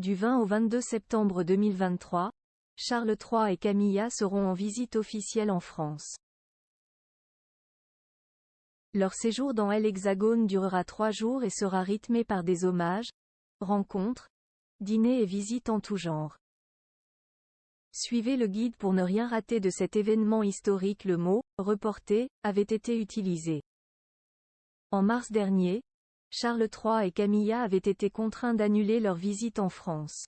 Du 20 au 22 septembre 2023, Charles III et Camilla seront en visite officielle en France. Leur séjour dans l'Hexagone durera 3 jours et sera rythmé par des hommages, rencontres, dîners et visites en tout genre. Suivez le guide pour ne rien rater de cet événement historique. Le mot « reporté » avait été utilisé. En mars dernier, Charles III et Camilla avaient été contraints d'annuler leur visite en France.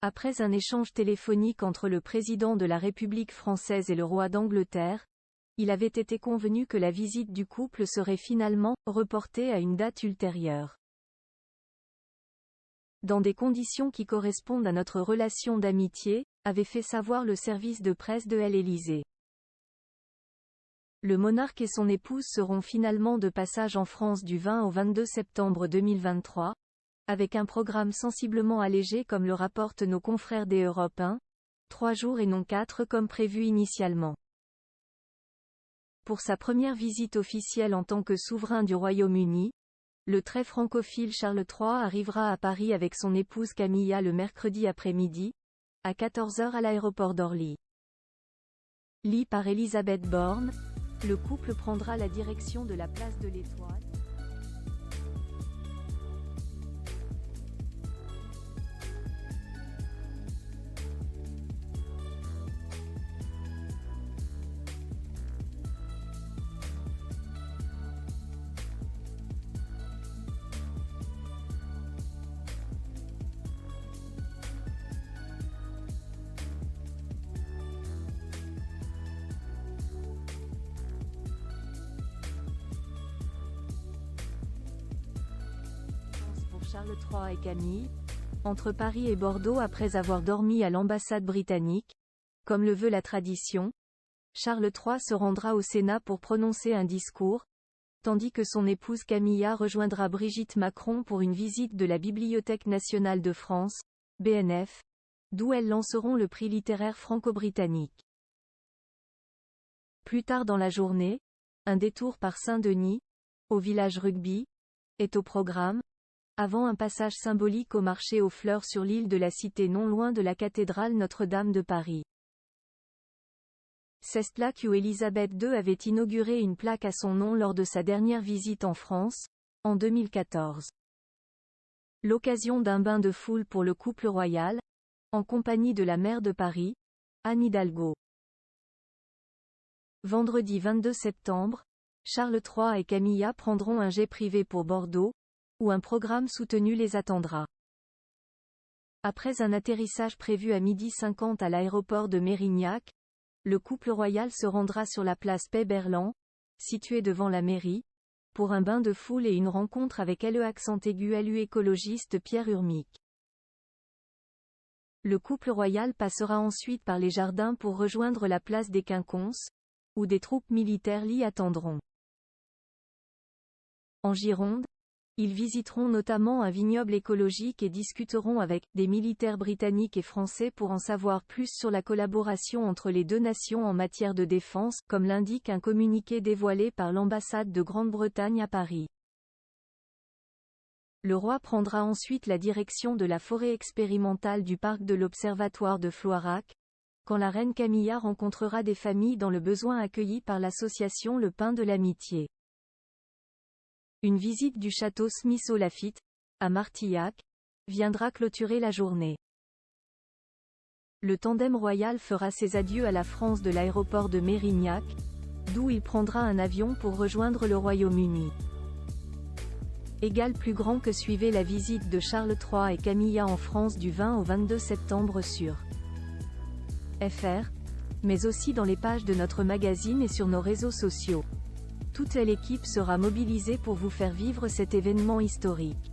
Après un échange téléphonique entre le président de la République française et le roi d'Angleterre, il avait été convenu que la visite du couple serait finalement reportée à une date ultérieure. Dans des conditions qui correspondent à notre relation d'amitié, avait fait savoir le service de presse de l'Élysée. Le monarque et son épouse seront finalement de passage en France du 20 au 22 septembre 2023, avec un programme sensiblement allégé comme le rapportent nos confrères des Europe 1, 3 jours et non 4 comme prévu initialement. Pour sa première visite officielle en tant que souverain du Royaume-Uni, le très francophile Charles III arrivera à Paris avec son épouse Camilla le mercredi après-midi, à 14 h à l'aéroport d'Orly. Lit par Elisabeth Borne, le couple prendra la direction de la place de l'Étoile. Charles III et Camille, entre Paris et Bordeaux après avoir dormi à l'ambassade britannique. Comme le veut la tradition, Charles III se rendra au Sénat pour prononcer un discours, tandis que son épouse Camilla rejoindra Brigitte Macron pour une visite de la Bibliothèque nationale de France, BNF, d'où elles lanceront le prix littéraire franco-britannique. Plus tard dans la journée, un détour par Saint-Denis, au village rugby, est au programme, avant un passage symbolique au marché aux fleurs sur l'île de la Cité non loin de la cathédrale Notre-Dame de Paris. Cette plaque où Élisabeth II avait inauguré une plaque à son nom lors de sa dernière visite en France, en 2014. L'occasion d'un bain de foule pour le couple royal, en compagnie de la maire de Paris, Anne Hidalgo. Vendredi 22 septembre, Charles III et Camilla prendront un jet privé pour Bordeaux, où un programme soutenu les attendra. Après un atterrissage prévu à 12h50 à l'aéroport de Mérignac, le couple royal se rendra sur la place Paix-Berland, située devant la mairie, pour un bain de foule et une rencontre avec LU écologiste Pierre Urmic. Le couple royal passera ensuite par les jardins pour rejoindre la place des Quinconces, où des troupes militaires l'y attendront. En Gironde, ils visiteront notamment un vignoble écologique et discuteront avec des militaires britanniques et français pour en savoir plus sur la collaboration entre les deux nations en matière de défense, comme l'indique un communiqué dévoilé par l'ambassade de Grande-Bretagne à Paris. Le roi prendra ensuite la direction de la forêt expérimentale du parc de l'Observatoire de Floirac, quand la reine Camilla rencontrera des familles dans le besoin accueillies par l'association Le Pain de l'Amitié. Une visite du château Smith-au-Lafitte, à Martillac, viendra clôturer la journée. Le tandem royal fera ses adieux à la France de l'aéroport de Mérignac, d'où il prendra un avion pour rejoindre le Royaume-Uni. Égal plus grand que suivait la visite de Charles III et Camilla en France du 20 au 22 septembre sur FR, mais aussi dans les pages de notre magazine et sur nos réseaux sociaux. Toute l'équipe sera mobilisée pour vous faire vivre cet événement historique.